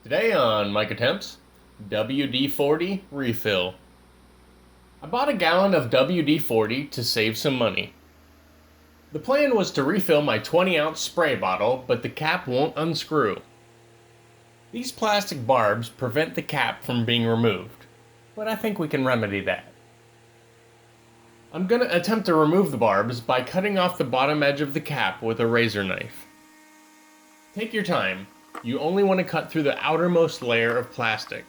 Today on Mike Attempts, WD-40 refill. I bought a gallon of WD-40 to save some money. The plan was to refill my 20-ounce spray bottle, but the cap won't unscrew. These plastic barbs prevent the cap from being removed, but I think we can remedy that. I'm going to attempt to remove the barbs by cutting off the bottom edge of the cap with a razor knife. Take your time. You only want to cut through the outermost layer of plastic.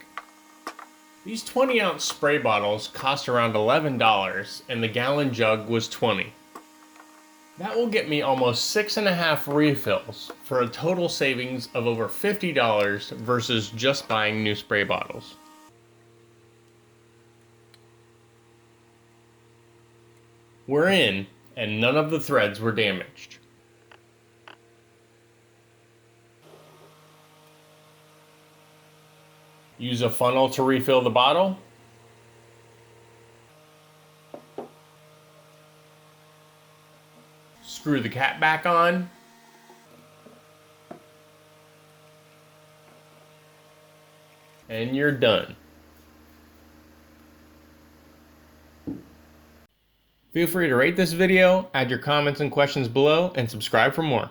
These 20-ounce spray bottles cost around $11 and the gallon jug was $20. That will get me almost 6.5 refills for a total savings of over $50 versus just buying new spray bottles. We're in, and none of the threads were damaged. Use a funnel to refill the bottle. Screw the cap back on. And you're done. Feel free to rate this video, add your comments and questions below, and subscribe for more.